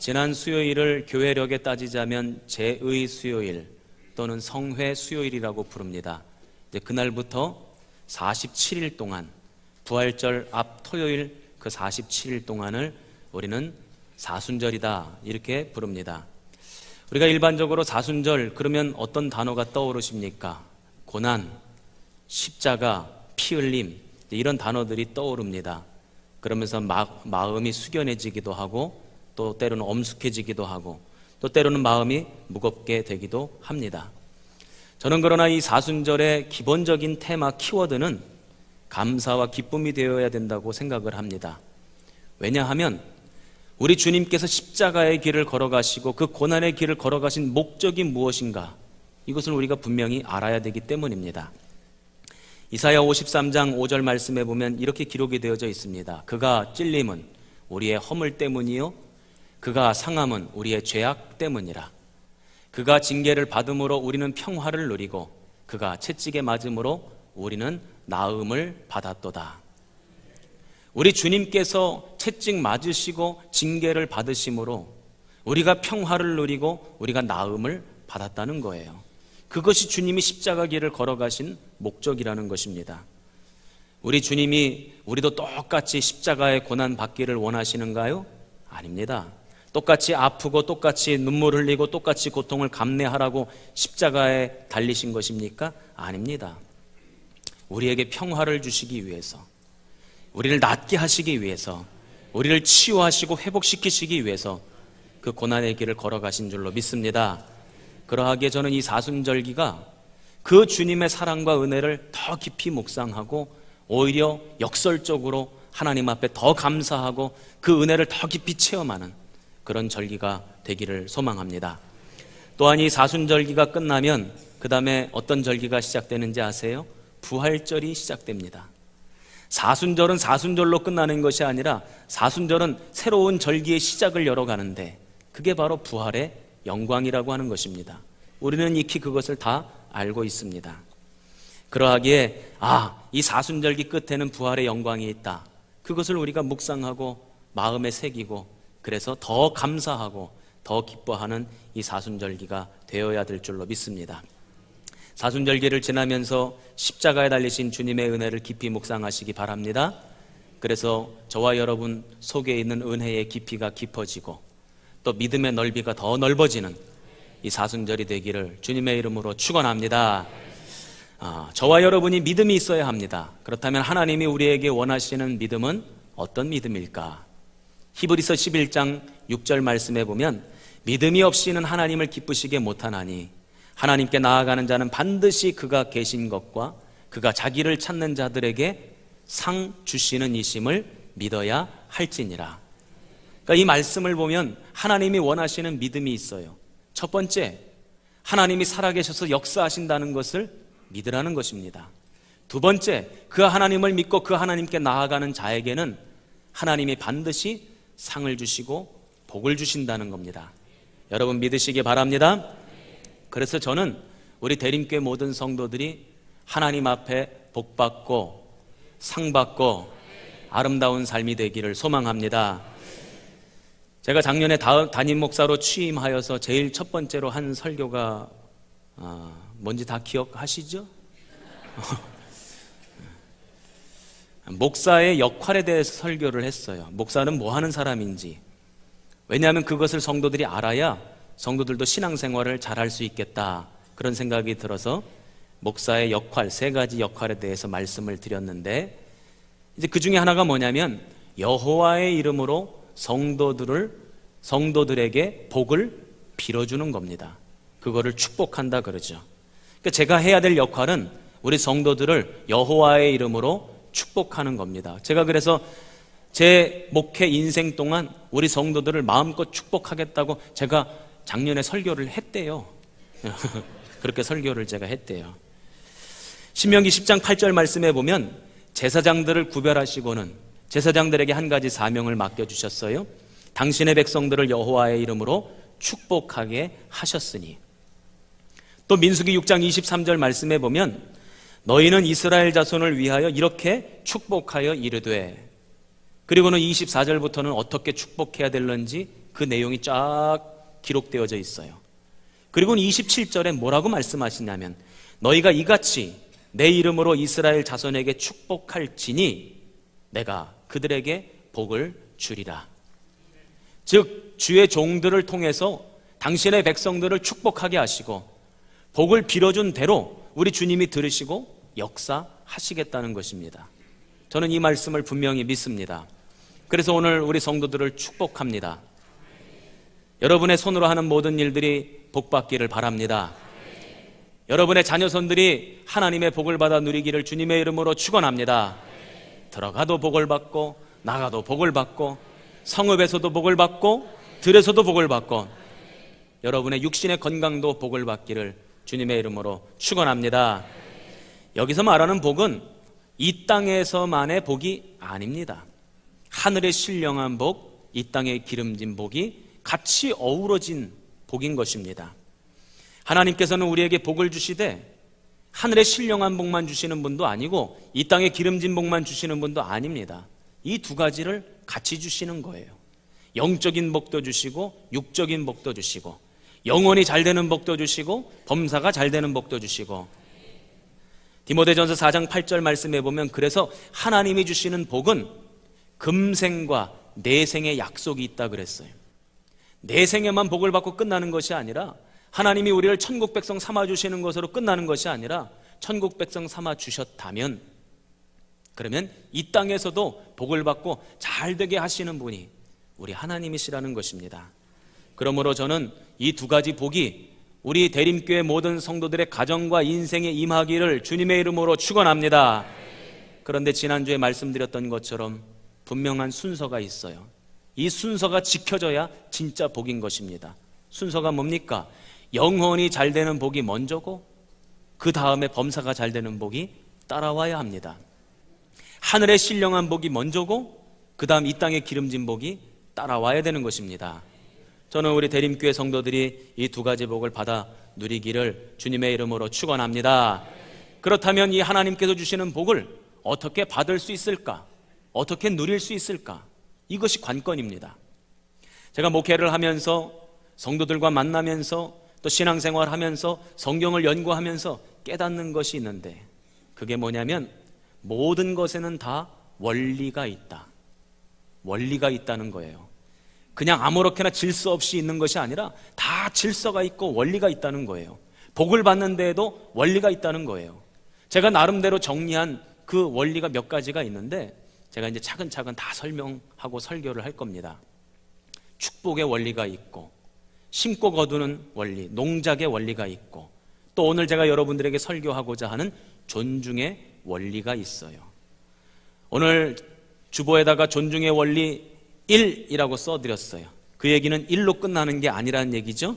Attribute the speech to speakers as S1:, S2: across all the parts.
S1: 지난 수요일을 교회력에 따지자면 제의 수요일 또는 성회 수요일이라고 부릅니다. 이제 그날부터 47일 동안, 부활절 앞 토요일 그 47일 동안을 우리는 사순절이다 이렇게 부릅니다. 우리가 일반적으로 사순절 그러면 어떤 단어가 떠오르십니까? 고난, 십자가, 피 흘림 이런 단어들이 떠오릅니다. 그러면서 마음이 숙연해지기도 하고 또 때로는 엄숙해지기도 하고 또 때로는 마음이 무겁게 되기도 합니다. 저는 그러나 이 사순절의 기본적인 테마 키워드는 감사와 기쁨이 되어야 된다고 생각을 합니다. 왜냐하면 우리 주님께서 십자가의 길을 걸어가시고 그 고난의 길을 걸어가신 목적이 무엇인가, 이것을 우리가 분명히 알아야 되기 때문입니다. 이사야 53장 5절 말씀에 보면 이렇게 기록이 되어져 있습니다. 그가 찔림은 우리의 허물 때문이요 그가 상함은 우리의 죄악 때문이라. 그가 징계를 받음으로 우리는 평화를 누리고 그가 채찍에 맞음으로 우리는 나음을 받았도다. 우리 주님께서 채찍 맞으시고 징계를 받으심으로 우리가 평화를 누리고 우리가 나음을 받았다는 거예요. 그것이 주님이 십자가 길을 걸어가신 목적이라는 것입니다. 우리 주님이 우리도 똑같이 십자가의 고난 받기를 원하시는가요? 아닙니다. 똑같이 아프고 똑같이 눈물 흘리고 똑같이 고통을 감내하라고 십자가에 달리신 것입니까? 아닙니다. 우리에게 평화를 주시기 위해서, 우리를 낫게 하시기 위해서, 우리를 치유하시고 회복시키시기 위해서 그 고난의 길을 걸어가신 줄로 믿습니다. 그러하기에 저는 이 사순절기가 그 주님의 사랑과 은혜를 더 깊이 묵상하고 오히려 역설적으로 하나님 앞에 더 감사하고 그 은혜를 더 깊이 체험하는 그런 절기가 되기를 소망합니다. 또한 이 사순절기가 끝나면 그 다음에 어떤 절기가 시작되는지 아세요? 부활절이 시작됩니다. 사순절은 사순절로 끝나는 것이 아니라 사순절은 새로운 절기의 시작을 열어가는데 그게 바로 부활의 영광이라고 하는 것입니다. 우리는 익히 그것을 다 알고 있습니다. 그러하기에 이 사순절기 끝에는 부활의 영광이 있다. 그것을 우리가 묵상하고 마음에 새기고 그래서 더 감사하고 더 기뻐하는 이 사순절기가 되어야 될 줄로 믿습니다. 사순절기를 지나면서 십자가에 달리신 주님의 은혜를 깊이 묵상하시기 바랍니다. 그래서 저와 여러분 속에 있는 은혜의 깊이가 깊어지고 또 믿음의 넓이가 더 넓어지는 이 사순절이 되기를 주님의 이름으로 축원합니다. 저와 여러분이 믿음이 있어야 합니다. 그렇다면 하나님이 우리에게 원하시는 믿음은 어떤 믿음일까? 히브리서 11장 6절 말씀에 보면 믿음이 없이는 하나님을 기쁘시게 못하나니 하나님께 나아가는 자는 반드시 그가 계신 것과 그가 자기를 찾는 자들에게 상 주시는 이심을 믿어야 할지니라. 그러니까 이 말씀을 보면 하나님이 원하시는 믿음이 있어요. 첫 번째, 하나님이 살아계셔서 역사하신다는 것을 믿으라는 것입니다. 두 번째, 그 하나님을 믿고 그 하나님께 나아가는 자에게는 하나님이 반드시 상을 주시고 복을 주신다는 겁니다. 여러분 믿으시기 바랍니다. 그래서 저는 우리 대림교회 모든 성도들이 하나님 앞에 복받고 상받고 아름다운 삶이 되기를 소망합니다. 제가 작년에 담임 목사로 취임하여서 제일 첫 번째로 한 설교가 뭔지 다 기억하시죠? 목사의 역할에 대해서 설교를 했어요. 목사는 뭐 하는 사람인지. 왜냐하면 그것을 성도들이 알아야 성도들도 신앙생활을 잘할 수 있겠다, 그런 생각이 들어서 목사의 역할, 세 가지 역할에 대해서 말씀을 드렸는데, 이제 그 중에 하나가 뭐냐면 여호와의 이름으로 성도들에게 복을 빌어주는 겁니다. 그거를 축복한다 그러죠. 그러니까 제가 해야 될 역할은 우리 성도들을 여호와의 이름으로 축복하는 겁니다. 제가 그래서 제 목회 인생 동안 우리 성도들을 마음껏 축복하겠다고 제가 작년에 설교를 했대요. 그렇게 설교를 제가 했대요. 신명기 10장 8절 말씀에 보면 제사장들을 구별하시고는 제사장들에게 한 가지 사명을 맡겨주셨어요. 당신의 백성들을 여호와의 이름으로 축복하게 하셨으니. 또 민수기 6장 23절 말씀에 보면 너희는 이스라엘 자손을 위하여 이렇게 축복하여 이르되, 그리고는 24절부터는 어떻게 축복해야 될는지 그 내용이 쫙 기록되어져 있어요. 그리고 27절에 뭐라고 말씀하시냐면 너희가 이같이 내 이름으로 이스라엘 자손에게 축복할지니 내가 그들에게 복을 주리라. 즉 주의 종들을 통해서 당신의 백성들을 축복하게 하시고 복을 빌어준 대로 우리 주님이 들으시고 역사하시겠다는 것입니다. 저는 이 말씀을 분명히 믿습니다. 그래서 오늘 우리 성도들을 축복합니다. 여러분의 손으로 하는 모든 일들이 복받기를 바랍니다. 여러분의 자녀손들이 하나님의 복을 받아 누리기를 주님의 이름으로 축원합니다. 들어가도 복을 받고 나가도 복을 받고 성읍에서도 복을 받고 들에서도 복을 받고 여러분의 육신의 건강도 복을 받기를 주님의 이름으로 축원합니다. 여기서 말하는 복은 이 땅에서만의 복이 아닙니다. 하늘의 신령한 복, 이 땅에 기름진 복이 같이 어우러진 복인 것입니다. 하나님께서는 우리에게 복을 주시되 하늘의 신령한 복만 주시는 분도 아니고 이 땅에 기름진 복만 주시는 분도 아닙니다. 이 두 가지를 같이 주시는 거예요. 영적인 복도 주시고 육적인 복도 주시고 영혼이 잘 되는 복도 주시고 범사가 잘 되는 복도 주시고 디모데전서 4장 8절 말씀해 보면 그래서 하나님이 주시는 복은 금생과 내생의 약속이 있다 그랬어요. 내생에만 복을 받고 끝나는 것이 아니라 하나님이 우리를 천국 백성 삼아 주시는 것으로 끝나는 것이 아니라 천국 백성 삼아 주셨다면 그러면 이 땅에서도 복을 받고 잘 되게 하시는 분이 우리 하나님이시라는 것입니다. 그러므로 저는 이 두 가지 복이 우리 대림교회 모든 성도들의 가정과 인생에 임하기를 주님의 이름으로 축원합니다. 그런데 지난주에 말씀드렸던 것처럼 분명한 순서가 있어요. 이 순서가 지켜져야 진짜 복인 것입니다. 순서가 뭡니까? 영혼이 잘 되는 복이 먼저고 그 다음에 범사가 잘 되는 복이 따라와야 합니다. 하늘의 신령한 복이 먼저고 그 다음 이 땅의 기름진 복이 따라와야 되는 것입니다. 저는 우리 대림교회 성도들이 이 두 가지 복을 받아 누리기를 주님의 이름으로 축원합니다. 그렇다면 이 하나님께서 주시는 복을 어떻게 받을 수 있을까? 어떻게 누릴 수 있을까? 이것이 관건입니다. 제가 목회를 하면서 성도들과 만나면서 또 신앙생활하면서 성경을 연구하면서 깨닫는 것이 있는데 그게 뭐냐면 모든 것에는 다 원리가 있다. 원리가 있다는 거예요. 그냥 아무렇게나 질서 없이 있는 것이 아니라 다 질서가 있고 원리가 있다는 거예요. 복을 받는 데에도 원리가 있다는 거예요. 제가 나름대로 정리한 그 원리가 몇 가지가 있는데 제가 이제 차근차근 다 설명하고 설교를 할 겁니다. 축복의 원리가 있고 심고 거두는 원리, 농작의 원리가 있고 또 오늘 제가 여러분들에게 설교하고자 하는 존중의 원리가 있어요. 오늘 주보에다가 존중의 원리 1이라고 써드렸어요. 그 얘기는 1로 끝나는 게 아니라는 얘기죠.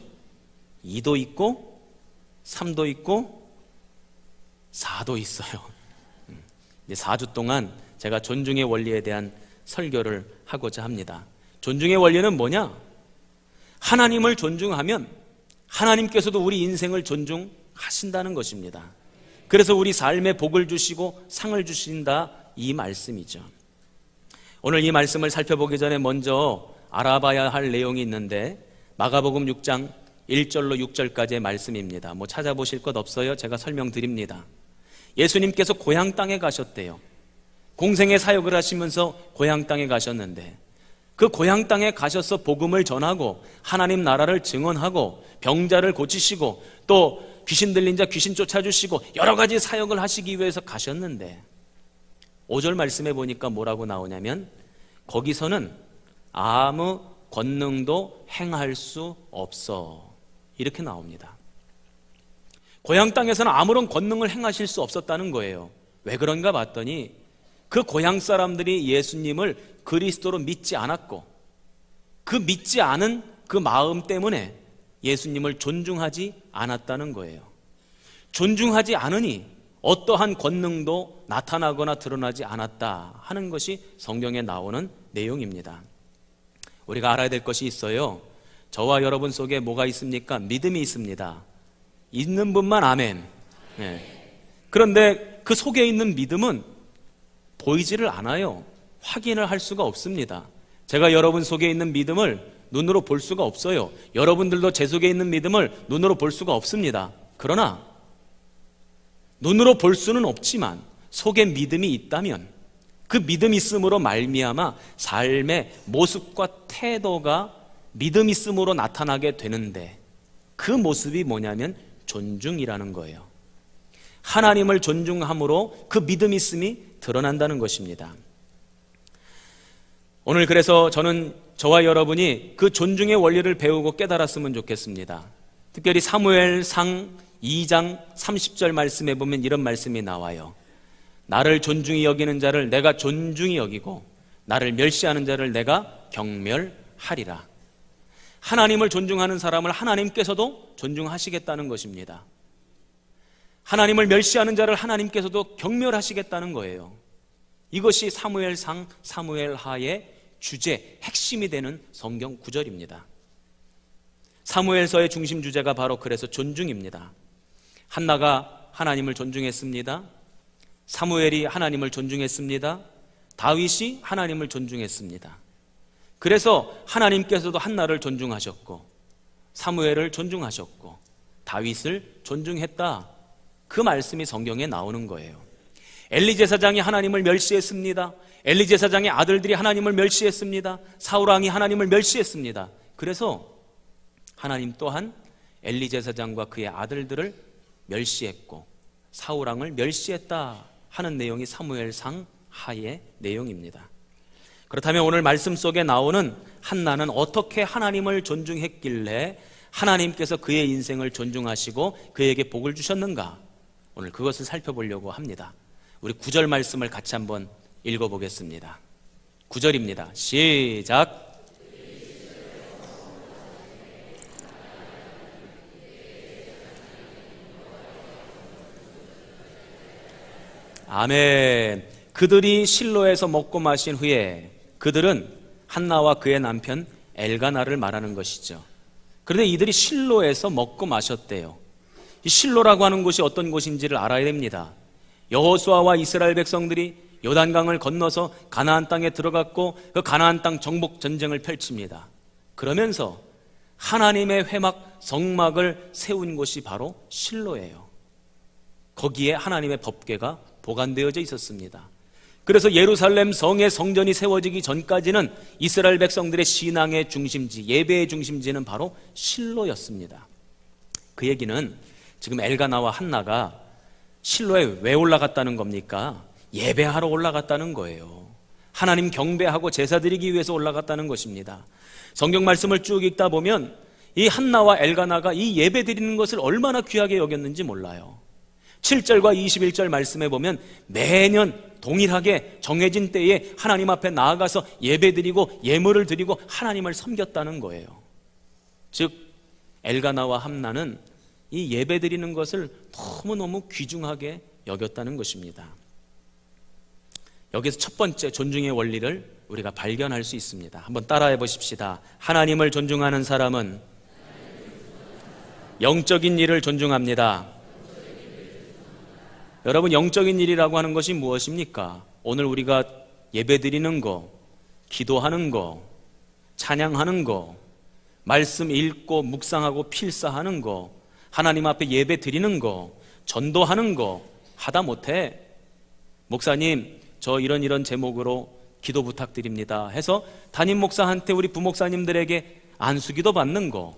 S1: 2도 있고 3도 있고 4도 있어요. 이제 4주 동안 제가 존중의 원리에 대한 설교를 하고자 합니다. 존중의 원리는 뭐냐? 하나님을 존중하면 하나님께서도 우리 인생을 존중하신다는 것입니다. 그래서 우리 삶에 복을 주시고 상을 주신다 이 말씀이죠. 오늘 이 말씀을 살펴보기 전에 먼저 알아봐야 할 내용이 있는데 마가복음 6장 1절로 6절까지의 말씀입니다. 뭐 찾아보실 것 없어요? 제가 설명드립니다. 예수님께서 고향 땅에 가셨대요. 공생의 사역을 하시면서 고향 땅에 가셨는데 그 고향 땅에 가셔서 복음을 전하고 하나님 나라를 증언하고 병자를 고치시고 또 귀신 들린 자 귀신 쫓아주시고 여러 가지 사역을 하시기 위해서 가셨는데 5절 말씀해 보니까 뭐라고 나오냐면 거기서는 아무 권능도 행할 수 없어 이렇게 나옵니다. 고향 땅에서는 아무런 권능을 행하실 수 없었다는 거예요. 왜 그런가 봤더니 그 고향 사람들이 예수님을 그리스도로 믿지 않았고 그 믿지 않은 그 마음 때문에 예수님을 존중하지 않았다는 거예요. 존중하지 않으니 어떠한 권능도 나타나거나 드러나지 않았다 하는 것이 성경에 나오는 내용입니다. 우리가 알아야 될 것이 있어요. 저와 여러분 속에 뭐가 있습니까? 믿음이 있습니다. 있는 분만 아멘. 네. 그런데 그 속에 있는 믿음은 보이지를 않아요. 확인을 할 수가 없습니다. 제가 여러분 속에 있는 믿음을 눈으로 볼 수가 없어요. 여러분들도 제 속에 있는 믿음을 눈으로 볼 수가 없습니다. 그러나 눈으로 볼 수는 없지만 속에 믿음이 있다면 그 믿음 있음으로 말미암아 삶의 모습과 태도가 믿음 있음으로 나타나게 되는데, 그 모습이 뭐냐면 존중이라는 거예요. 하나님을 존중함으로 그 믿음 있음이 드러난다는 것입니다. 오늘 그래서 저는 저와 여러분이 그 존중의 원리를 배우고 깨달았으면 좋겠습니다. 특별히 사무엘상 2장 30절 말씀에 보면 이런 말씀이 나와요. 나를 존중히 여기는 자를 내가 존중히 여기고 나를 멸시하는 자를 내가 경멸하리라. 하나님을 존중하는 사람을 하나님께서도 존중하시겠다는 것입니다. 하나님을 멸시하는 자를 하나님께서도 경멸하시겠다는 거예요. 이것이 사무엘상 사무엘하의 주제, 핵심이 되는 성경 구절입니다. 사무엘서의 중심 주제가 바로 그래서 존중입니다. 한나가 하나님을 존중했습니다. 사무엘이 하나님을 존중했습니다. 다윗이 하나님을 존중했습니다. 그래서 하나님께서도 한나를 존중하셨고 사무엘을 존중하셨고 다윗을 존중했다. 그 말씀이 성경에 나오는 거예요. 엘리 제사장이 하나님을 멸시했습니다. 엘리 제사장의 아들들이 하나님을 멸시했습니다. 사울 왕이 하나님을 멸시했습니다. 그래서 하나님 또한 엘리 제사장과 그의 아들들을 멸시했고 사울 왕을 멸시했다 하는 내용이 사무엘상 하의 내용입니다. 그렇다면 오늘 말씀 속에 나오는 한나는 어떻게 하나님을 존중했길래 하나님께서 그의 인생을 존중하시고 그에게 복을 주셨는가? 오늘 그것을 살펴보려고 합니다. 우리 9절 말씀을 같이 한번 읽어보겠습니다. 9절입니다. 시작. 아멘. 그들이 실로에서 먹고 마신 후에, 그들은 한나와 그의 남편 엘가나를 말하는 것이죠. 그런데 이들이 실로에서 먹고 마셨대요. 이 실로라고 하는 곳이 어떤 곳인지를 알아야 됩니다. 여호수아와 이스라엘 백성들이 요단강을 건너서 가나안 땅에 들어갔고 그 가나안 땅 정복 전쟁을 펼칩니다. 그러면서 하나님의 회막 성막을 세운 곳이 바로 실로예요. 거기에 하나님의 법궤가 보관되어져 있었습니다. 그래서 예루살렘 성의 성전이 세워지기 전까지는 이스라엘 백성들의 신앙의 중심지, 예배의 중심지는 바로 실로였습니다. 그 얘기는 지금 엘가나와 한나가 실로에 왜 올라갔다는 겁니까? 예배하러 올라갔다는 거예요. 하나님 경배하고 제사 드리기 위해서 올라갔다는 것입니다. 성경 말씀을 쭉 읽다 보면 이 한나와 엘가나가 이 예배 드리는 것을 얼마나 귀하게 여겼는지 몰라요. 7절과 21절 말씀에 보면 매년 동일하게 정해진 때에 하나님 앞에 나아가서 예배 드리고 예물을 드리고 하나님을 섬겼다는 거예요. 즉 엘가나와 한나는 이 예배 드리는 것을 너무너무 귀중하게 여겼다는 것입니다. 여기서 첫 번째 존중의 원리를 우리가 발견할 수 있습니다. 한번 따라해 보십시다. 하나님을 존중하는 사람은 영적인 일을 존중합니다. 여러분, 영적인 일이라고 하는 것이 무엇입니까? 오늘 우리가 예배 드리는 거, 기도하는 거, 찬양하는 거, 말씀 읽고 묵상하고 필사하는 거, 하나님 앞에 예배 드리는 거, 전도하는 거 하다 못해 목사님 저 이런 제목으로 기도 부탁드립니다 해서 담임 목사한테 우리 부목사님들에게 안수기도 받는 거,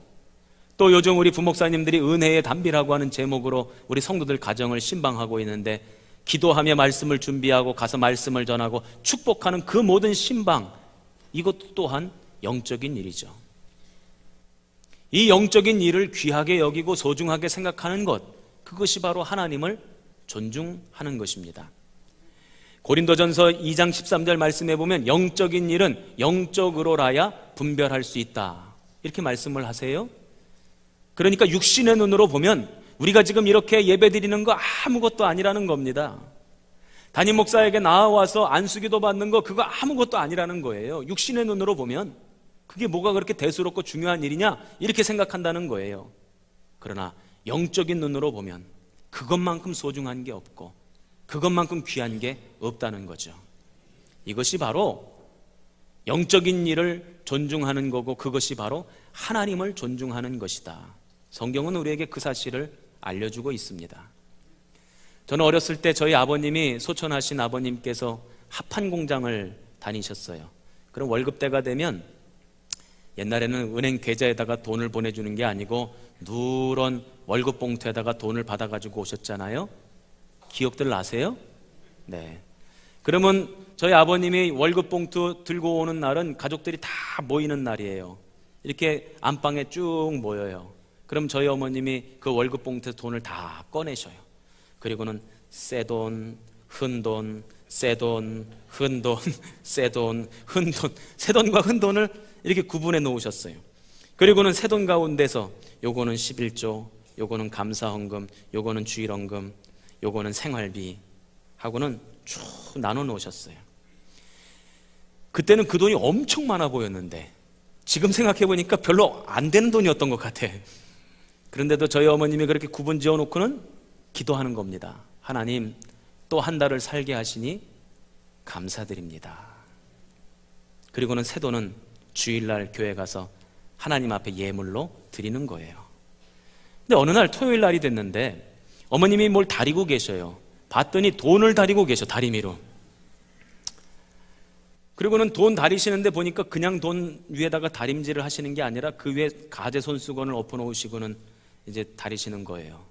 S1: 또 요즘 우리 부목사님들이 은혜의 담비라고 하는 제목으로 우리 성도들 가정을 신방하고 있는데 기도하며 말씀을 준비하고 가서 말씀을 전하고 축복하는 그 모든 신방, 이것도 또한 영적인 일이죠. 이 영적인 일을 귀하게 여기고 소중하게 생각하는 것, 그것이 바로 하나님을 존중하는 것입니다. 고린도전서 2장 13절 말씀해 보면 영적인 일은 영적으로라야 분별할 수 있다, 이렇게 말씀을 하세요. 그러니까 육신의 눈으로 보면 우리가 지금 이렇게 예배 드리는 거 아무것도 아니라는 겁니다. 담임 목사에게 나와서 안수기도 받는 거, 그거 아무것도 아니라는 거예요. 육신의 눈으로 보면 그게 뭐가 그렇게 대수롭고 중요한 일이냐, 이렇게 생각한다는 거예요. 그러나 영적인 눈으로 보면 그것만큼 소중한 게 없고 그것만큼 귀한 게 없다는 거죠. 이것이 바로 영적인 일을 존중하는 거고 그것이 바로 하나님을 존중하는 것이다. 성경은 우리에게 그 사실을 알려주고 있습니다. 저는 어렸을 때 저희 아버님이 소천하신 아버님께서 합판 공장을 다니셨어요. 그럼 월급 때가 되면 옛날에는 은행 계좌에다가 돈을 보내주는 게 아니고 누런 월급 봉투에다가 돈을 받아가지고 오셨잖아요. 기억들 나세요? 네. 그러면 저희 아버님이 월급 봉투 들고 오는 날은 가족들이 다 모이는 날이에요. 이렇게 안방에 쭉 모여요. 그럼 저희 어머님이 그 월급 봉투에서 돈을 다 꺼내셔요. 그리고는 새돈, 흔돈, 새돈, 흔돈, 새돈, 흔돈, 새돈과 흔돈을 이렇게 구분해 놓으셨어요. 그리고는 새돈 가운데서 요거는 11조, 요거는 감사헌금, 요거는 주일헌금, 요거는 생활비 하고는 쭉 나눠 놓으셨어요. 그때는 그 돈이 엄청 많아 보였는데 지금 생각해 보니까 별로 안 되는 돈이었던 것 같아. 그런데도 저희 어머님이 그렇게 구분 지어 놓고는 기도하는 겁니다. 하나님, 또 한 달을 살게 하시니 감사드립니다. 그리고는 새 돈은 주일날 교회 가서 하나님 앞에 예물로 드리는 거예요. 근데 어느 날 토요일 날이 됐는데 어머님이 뭘 다리고 계셔요. 봤더니 돈을 다리고 계셔, 다리미로. 그리고는 돈 다리시는데 보니까 그냥 돈 위에다가 다림질을 하시는 게 아니라 그 위에 가재 손수건을 엎어 놓으시고는 이제 다리시는 거예요.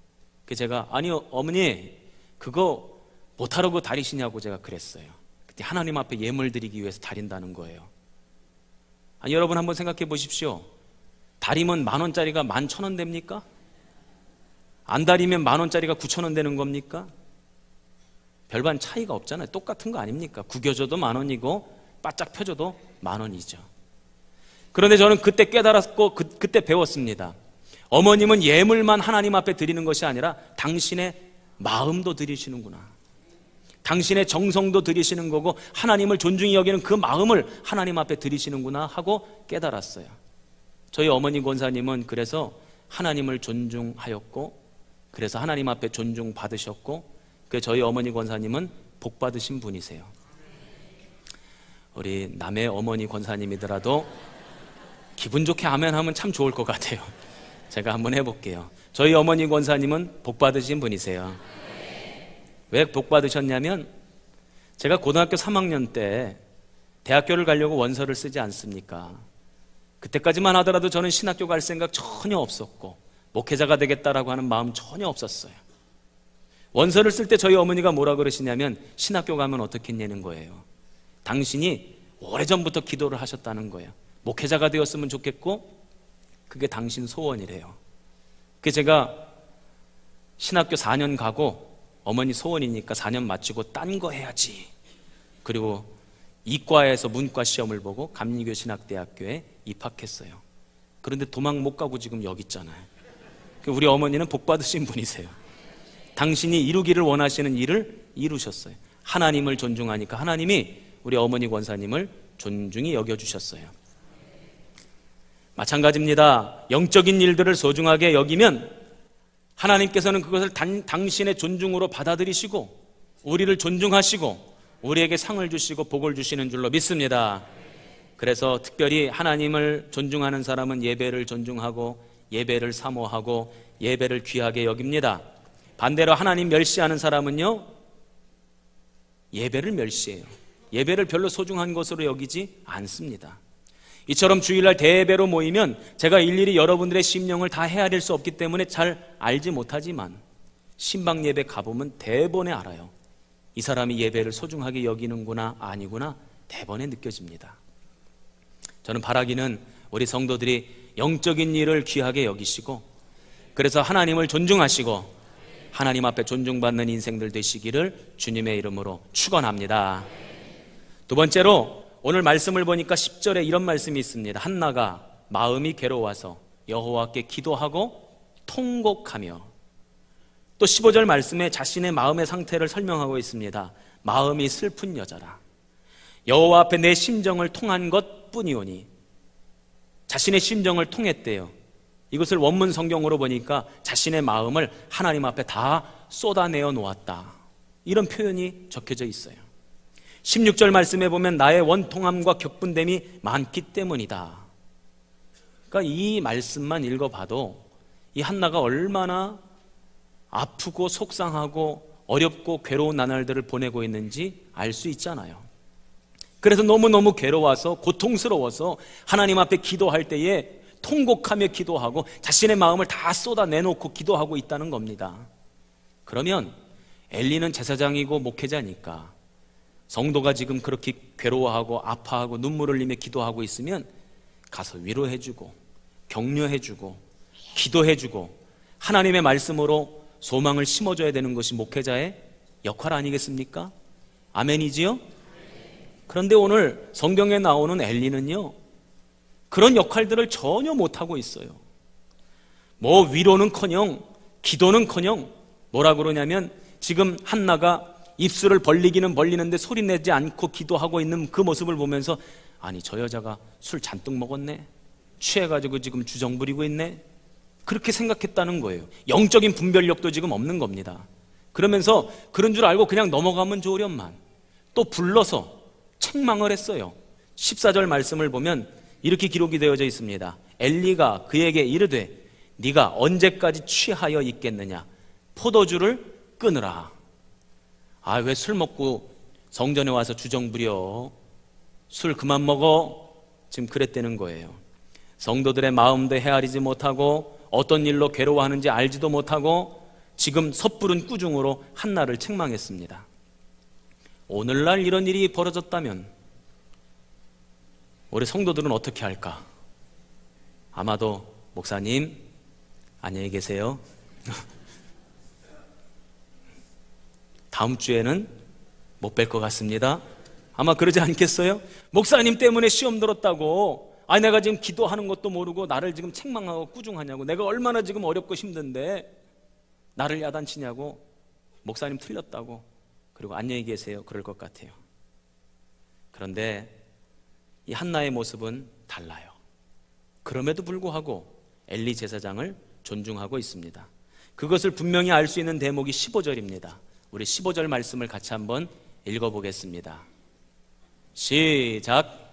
S1: 그래서 제가 아니요 어머니 그거 못하라고 다리시냐고 제가 그랬어요. 그때 하나님 앞에 예물 드리기 위해서 다린다는 거예요. 아니, 여러분 한번 생각해 보십시오. 다리면 10,000원짜리가 11,000원 됩니까? 안 다리면 10,000원짜리가 9,000원 되는 겁니까? 별반 차이가 없잖아요. 똑같은 거 아닙니까? 구겨져도 10,000원이고 바짝 펴져도 10,000원이죠. 그런데 저는 그때 깨달았고 그때 배웠습니다. 어머님은 예물만 하나님 앞에 드리는 것이 아니라 당신의 마음도 드리시는구나. 당신의 정성도 드리시는 거고 하나님을 존중히 여기는 그 마음을 하나님 앞에 드리시는구나 하고 깨달았어요. 저희 어머니 권사님은 그래서 하나님을 존중하였고 그래서 하나님 앞에 존중받으셨고 그 저희 어머니 권사님은 복받으신 분이세요. 우리 남의 어머니 권사님이더라도 기분 좋게 아멘 하면 참 좋을 것 같아요. 제가 한번 해볼게요. 저희 어머니 권사님은 복받으신 분이세요. 왜 복받으셨냐면 제가 고등학교 3학년 때 대학교를 가려고 원서를 쓰지 않습니까? 그때까지만 하더라도 저는 신학교 갈 생각 전혀 없었고 목회자가 되겠다라고 하는 마음 전혀 없었어요. 원서를 쓸 때 저희 어머니가 뭐라 그러시냐면 신학교 가면 어떻겠냐는 거예요. 당신이 오래전부터 기도를 하셨다는 거예요. 목회자가 되었으면 좋겠고 그게 당신 소원이래요. 그래서 제가 신학교 4년 가고 어머니 소원이니까 4년 마치고 딴 거 해야지. 그리고 이과에서 문과 시험을 보고 감리교 신학대학교에 입학했어요. 그런데 도망 못 가고 지금 여기 있잖아요. 우리 어머니는 복 받으신 분이세요. 당신이 이루기를 원하시는 일을 이루셨어요. 하나님을 존중하니까 하나님이 우리 어머니 권사님을 존중히 여겨주셨어요. 마찬가지입니다. 영적인 일들을 소중하게 여기면 하나님께서는 그것을 당신의 존중으로 받아들이시고 우리를 존중하시고 우리에게 상을 주시고 복을 주시는 줄로 믿습니다. 그래서 특별히 하나님을 존중하는 사람은 예배를 존중하고 예배를 사모하고 예배를 귀하게 여깁니다. 반대로 하나님 멸시하는 사람은요 예배를 멸시해요. 예배를 별로 소중한 것으로 여기지 않습니다. 이처럼 주일날 대예배로 모이면 제가 일일이 여러분들의 심령을 다 헤아릴 수 없기 때문에 잘 알지 못하지만 신방 예배 가보면 대번에 알아요. 이 사람이 예배를 소중하게 여기는구나 아니구나 대번에 느껴집니다. 저는 바라기는 우리 성도들이 영적인 일을 귀하게 여기시고 그래서 하나님을 존중하시고 하나님 앞에 존중받는 인생들 되시기를 주님의 이름으로 축원합니다. 두 번째로 오늘 말씀을 보니까 10절에 이런 말씀이 있습니다. 한나가 마음이 괴로워서 여호와께 기도하고 통곡하며 또 15절 말씀에 자신의 마음의 상태를 설명하고 있습니다. 마음이 슬픈 여자라. 여호와 앞에 내 심정을 통한 것 뿐이오니 자신의 심정을 통했대요. 이것을 원문 성경으로 보니까 자신의 마음을 하나님 앞에 다 쏟아내어 놓았다. 이런 표현이 적혀져 있어요. 16절 말씀에 보면 나의 원통함과 격분됨이 많기 때문이다. 그러니까 이 말씀만 읽어봐도 이 한나가 얼마나 아프고 속상하고 어렵고 괴로운 나날들을 보내고 있는지 알 수 있잖아요. 그래서 너무너무 괴로워서 고통스러워서 하나님 앞에 기도할 때에 통곡하며 기도하고 자신의 마음을 다 쏟아내놓고 기도하고 있다는 겁니다. 그러면 엘리는 제사장이고 목회자니까 성도가 지금 그렇게 괴로워하고 아파하고 눈물을 흘리며 기도하고 있으면 가서 위로해주고 격려해주고 기도해주고 하나님의 말씀으로 소망을 심어줘야 되는 것이 목회자의 역할 아니겠습니까? 아멘이지요? 그런데 오늘 성경에 나오는 엘리는요, 그런 역할들을 전혀 못하고 있어요. 뭐 위로는커녕 기도는커녕 뭐라 그러냐면 지금 한나가 입술을 벌리기는 벌리는데 소리내지 않고 기도하고 있는 그 모습을 보면서 아니 저 여자가 술 잔뜩 먹었네, 취해가지고 지금 주정 부리고 있네, 그렇게 생각했다는 거예요. 영적인 분별력도 지금 없는 겁니다. 그러면서 그런 줄 알고 그냥 넘어가면 좋으련만 또 불러서 책망을 했어요. 14절 말씀을 보면 이렇게 기록이 되어져 있습니다. 엘리가 그에게 이르되 네가 언제까지 취하여 있겠느냐, 포도주를 끊으라. 아, 왜 술 먹고 성전에 와서 주정 부려, 술 그만 먹어, 지금 그랬다는 거예요. 성도들의 마음도 헤아리지 못하고 어떤 일로 괴로워하는지 알지도 못하고 지금 섣부른 꾸중으로 한나를 책망했습니다. 오늘날 이런 일이 벌어졌다면 우리 성도들은 어떻게 할까? 아마도 목사님 안녕히 계세요, 다음 주에는 못 뵐 것 같습니다, 아마 그러지 않겠어요? 목사님 때문에 시험 들었다고, 아니 내가 지금 기도하는 것도 모르고 나를 지금 책망하고 꾸중하냐고, 내가 얼마나 지금 어렵고 힘든데 나를 야단치냐고, 목사님 틀렸다고, 그리고 안녕히 계세요, 그럴 것 같아요. 그런데 이 한나의 모습은 달라요. 그럼에도 불구하고 엘리 제사장을 존중하고 있습니다. 그것을 분명히 알 수 있는 대목이 15절입니다. 우리 15절 말씀을 같이 한번 읽어보겠습니다. 시작.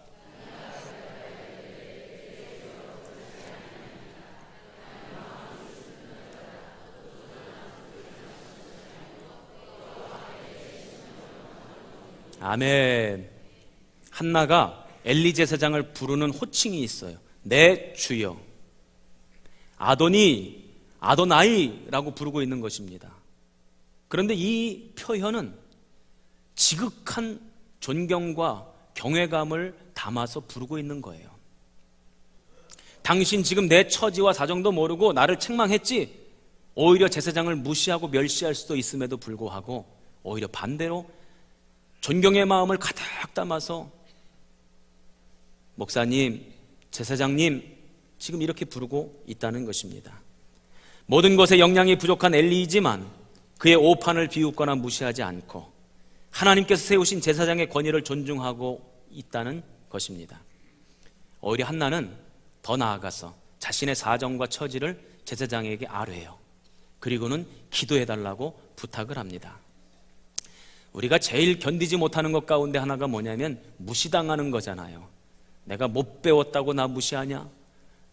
S1: 아멘. 한나가 엘리 제사장을 부르는 호칭이 있어요. 내 주여, 아도니, 아도나이라고 부르고 있는 것입니다. 그런데 이 표현은 지극한 존경과 경외감을 담아서 부르고 있는 거예요. 당신 지금 내 처지와 사정도 모르고 나를 책망했지? 오히려 제사장을 무시하고 멸시할 수도 있음에도 불구하고 오히려 반대로 존경의 마음을 가득 담아서 목사님, 제사장님, 지금 이렇게 부르고 있다는 것입니다. 모든 것에 역량이 부족한 엘리이지만 그의 오판을 비웃거나 무시하지 않고 하나님께서 세우신 제사장의 권위를 존중하고 있다는 것입니다. 오히려 한나는 더 나아가서 자신의 사정과 처지를 제사장에게 아뢰요. 그리고는 기도해달라고 부탁을 합니다. 우리가 제일 견디지 못하는 것 가운데 하나가 뭐냐면 무시당하는 거잖아요. 내가 못 배웠다고 나 무시하냐?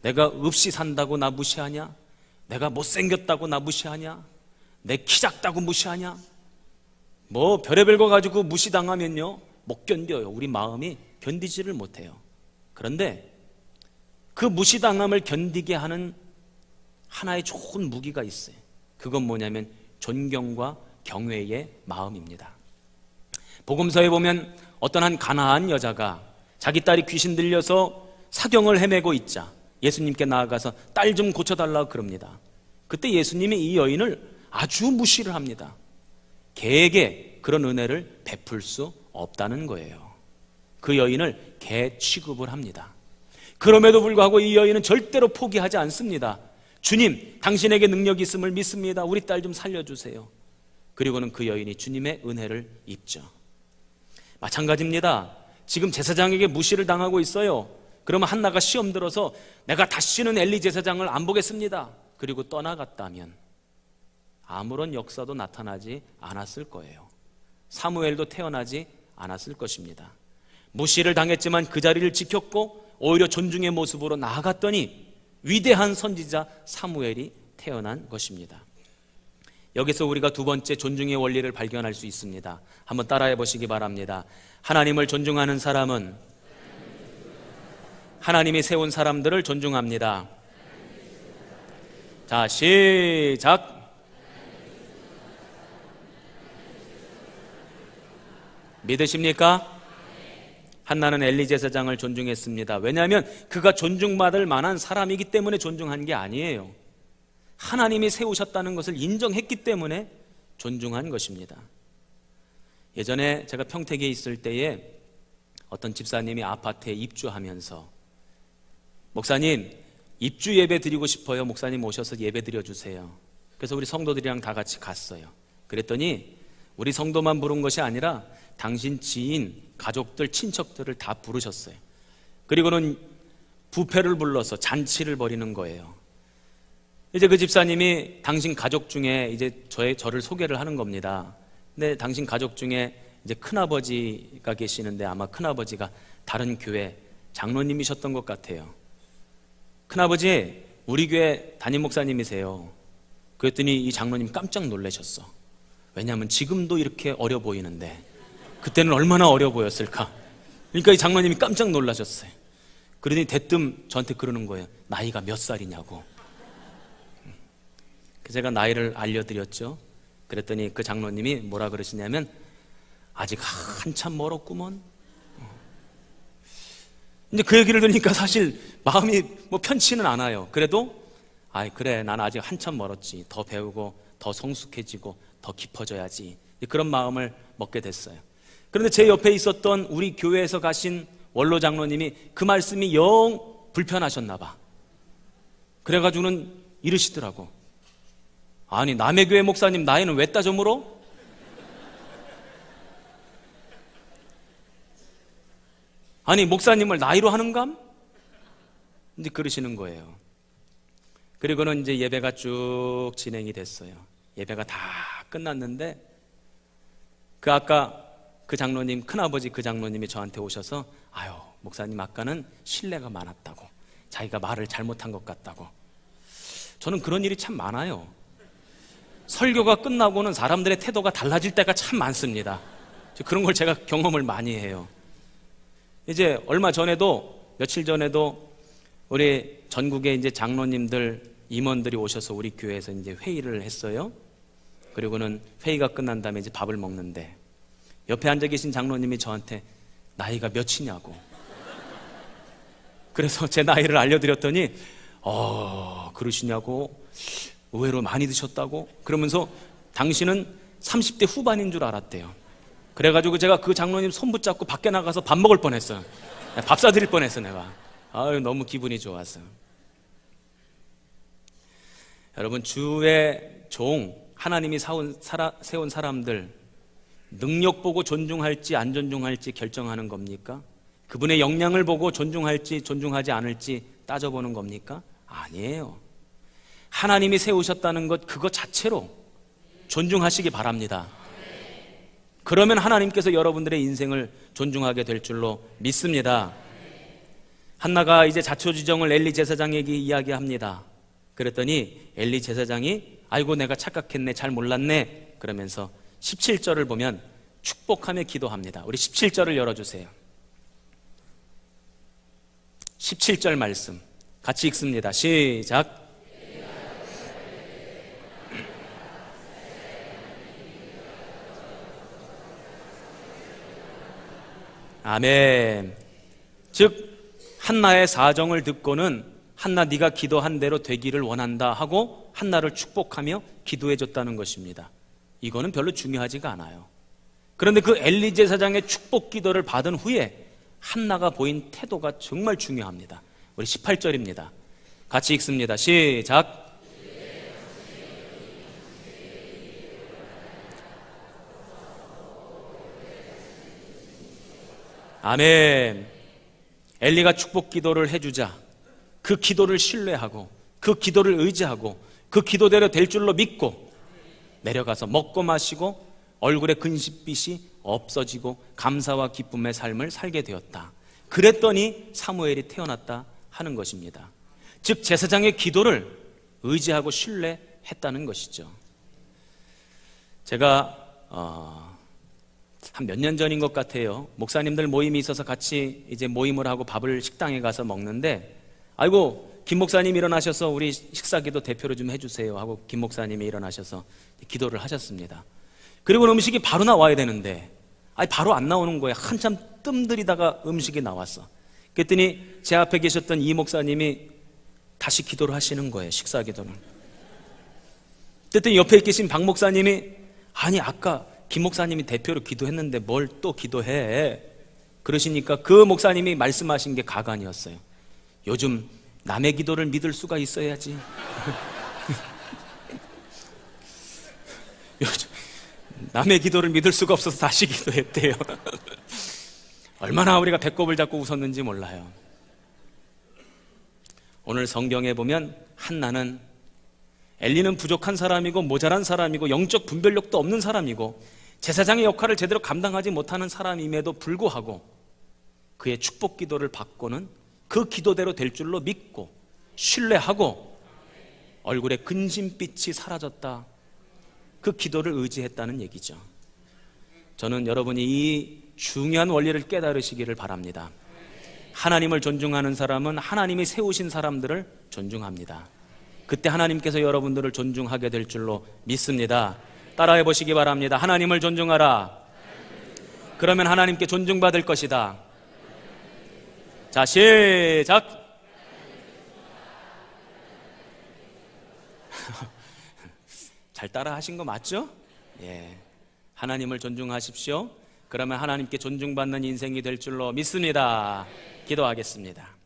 S1: 내가 없이 산다고 나 무시하냐? 내가 못생겼다고 나 무시하냐? 내 키 작다고 무시하냐? 뭐 별의별 거 가지고 무시당하면요 못 견뎌요. 우리 마음이 견디지를 못해요. 그런데 그 무시당함을 견디게 하는 하나의 좋은 무기가 있어요. 그건 뭐냐면 존경과 경외의 마음입니다. 복음서에 보면 어떤 한 가나안 여자가 자기 딸이 귀신 들려서 사경을 헤매고 있자 예수님께 나아가서 딸 좀 고쳐달라고 그럽니다. 그때 예수님이 이 여인을 아주 무시를 합니다. 개에게 그런 은혜를 베풀 수 없다는 거예요. 그 여인을 개 취급을 합니다. 그럼에도 불구하고 이 여인은 절대로 포기하지 않습니다. 주님, 당신에게 능력이 있음을 믿습니다. 우리 딸 좀 살려주세요. 그리고는 그 여인이 주님의 은혜를 입죠. 마찬가지입니다. 지금 제사장에게 무시를 당하고 있어요. 그러면 한나가 시험 들어서 내가 다시는 엘리 제사장을 안 보겠습니다. 그리고 떠나갔다면 아무런 역사도 나타나지 않았을 거예요. 사무엘도 태어나지 않았을 것입니다. 무시를 당했지만 그 자리를 지켰고 오히려 존중의 모습으로 나아갔더니 위대한 선지자 사무엘이 태어난 것입니다. 여기서 우리가 두 번째 존중의 원리를 발견할 수 있습니다. 한번 따라해 보시기 바랍니다. 하나님을 존중하는 사람은 하나님이 세운 사람들을 존중합니다. 자, 시작. 믿으십니까? 한나는 엘리 제사장을 존중했습니다. 왜냐하면 그가 존중받을 만한 사람이기 때문에 존중한 게 아니에요. 하나님이 세우셨다는 것을 인정했기 때문에 존중한 것입니다. 예전에 제가 평택에 있을 때에 어떤 집사님이 아파트에 입주하면서 목사님, 입주 예배 드리고 싶어요. 목사님 오셔서 예배 드려주세요. 그래서 우리 성도들이랑 다 같이 갔어요. 그랬더니 우리 성도만 부른 것이 아니라 당신 지인, 가족들, 친척들을 다 부르셨어요. 그리고는 부패를 불러서 잔치를 벌이는 거예요. 이제 그 집사님이 당신 가족 중에 이제 저를 소개를 하는 겁니다. 근데 당신 가족 중에 이제 큰아버지가 계시는데 아마 큰아버지가 다른 교회 장로님이셨던 것 같아요. 큰아버지, 우리 교회 담임 목사님이세요. 그랬더니 이 장로님 깜짝 놀라셨어. 왜냐하면 지금도 이렇게 어려 보이는데 그때는 얼마나 어려 보였을까. 그러니까 이 장로님이 깜짝 놀라셨어요. 그러더니 대뜸 저한테 그러는 거예요. 나이가 몇 살이냐고. 제가 나이를 알려드렸죠. 그랬더니 그 장로님이 뭐라 그러시냐면 아직 한참 멀었구먼. 이제 그 얘기를 들으니까 사실 마음이 뭐 편치는 않아요. 그래도 그래, 난 아직 한참 멀었지. 더 배우고 더 성숙해지고 더 깊어져야지. 그런 마음을 먹게 됐어요. 그런데 제 옆에 있었던 우리 교회에서 가신 원로 장로님이 그 말씀이 영 불편하셨나 봐. 그래가지고는 이러시더라고. 아니, 남의 교회 목사님 나이는 왜 따져 물어? 아니, 목사님을 나이로 하는감? 이제 그러시는 거예요. 그리고는 이제 예배가 쭉 진행이 됐어요. 예배가 다 끝났는데 아까 그 장로님, 큰아버지 그 장로님이 저한테 오셔서 아유, 목사님 아까는 신뢰가 많았다고, 자기가 말을 잘못한 것 같다고. 저는 그런 일이 참 많아요. 설교가 끝나고는 사람들의 태도가 달라질 때가 참 많습니다. 그런 걸 제가 경험을 많이 해요. 이제 얼마 전에도, 며칠 전에도 우리 전국의 이제 장로님들, 임원들이 오셔서 우리 교회에서 이제 회의를 했어요. 그리고는 회의가 끝난 다음에 이제 밥을 먹는데 옆에 앉아 계신 장로님이 저한테 나이가 몇이냐고. 그래서 제 나이를 알려드렸더니 그러시냐고, 의외로 많이 드셨다고, 그러면서 당신은 30대 후반인 줄 알았대요. 그래가지고 제가 그 장로님 손 붙잡고 밖에 나가서 밥 먹을 뻔했어요. 밥 사드릴 뻔했어 내가. 너무 기분이 좋았어요. 여러분, 주의 종, 하나님이 세운 사람들 능력 보고 존중할지 안 존중할지 결정하는 겁니까? 그분의 역량을 보고 존중할지 존중하지 않을지 따져보는 겁니까? 아니에요. 하나님이 세우셨다는 것, 그것 자체로 존중하시기 바랍니다. 그러면 하나님께서 여러분들의 인생을 존중하게 될 줄로 믿습니다. 한나가 이제 자초지정을 엘리 제사장에게 이야기합니다. 그랬더니 엘리 제사장이 아이고 내가 착각했네, 잘 몰랐네 그러면서 17절을 보면 축복하며 기도합니다. 우리 17절을 열어주세요. 17절 말씀 같이 읽습니다. 시작. 아멘. 즉 한나의 사정을 듣고는 한나 네가 기도한 대로 되기를 원한다 하고 한나를 축복하며 기도해 줬다는 것입니다. 이거는 별로 중요하지가 않아요. 그런데 그 엘리 제사장의 축복 기도를 받은 후에 한나가 보인 태도가 정말 중요합니다. 우리 18절입니다. 같이 읽습니다. 시작. 아멘. 엘리가 축복 기도를 해주자 그 기도를 신뢰하고 그 기도를 의지하고 그 기도대로 될 줄로 믿고 내려가서 먹고 마시고 얼굴에 근심빛이 없어지고 감사와 기쁨의 삶을 살게 되었다. 그랬더니 사무엘이 태어났다 하는 것입니다. 즉 제사장의 기도를 의지하고 신뢰했다는 것이죠. 제가 한 몇 년 전인 것 같아요. 목사님들 모임이 있어서 같이 이제 모임을 하고 밥을 식당에 가서 먹는데, 아이고 김 목사님 일어나셔서 우리 식사기도 대표로 좀 해주세요 하고 김 목사님이 일어나셔서 기도를 하셨습니다. 그리고 음식이 바로 나와야 되는데 바로 안 나오는 거예요. 한참 뜸들이다가 음식이 나왔어. 그랬더니 제 앞에 계셨던 이 목사님이 다시 기도를 하시는 거예요. 식사 기도를. 그랬더니 옆에 계신 박 목사님이 아니 아까 김 목사님이 대표로 기도했는데 뭘 또 기도해? 그러시니까 그 목사님이 말씀하신 게 가관이었어요. 요즘 남의 기도를 믿을 수가 있어야지. 요즘 남의 기도를 믿을 수가 없어서 다시 기도했대요. 얼마나 우리가 배꼽을 잡고 웃었는지 몰라요. 오늘 성경에 보면 한나는 엘리는 부족한 사람이고 모자란 사람이고 영적 분별력도 없는 사람이고 제사장의 역할을 제대로 감당하지 못하는 사람임에도 불구하고 그의 축복 기도를 받고는 그 기도대로 될 줄로 믿고 신뢰하고 얼굴에 근심빛이 사라졌다. 그 기도를 의지했다는 얘기죠. 저는 여러분이 이 중요한 원리를 깨달으시기를 바랍니다. 하나님을 존중하는 사람은 하나님이 세우신 사람들을 존중합니다. 그때 하나님께서 여러분들을 존중하게 될 줄로 믿습니다. 따라해 보시기 바랍니다. 하나님을 존중하라. 그러면 하나님께 존중받을 것이다. 자, 시작. 잘 따라 하신 거 맞죠? 예. 하나님을 존중하십시오. 그러면 하나님께 존중받는 인생이 될 줄로 믿습니다. 기도하겠습니다.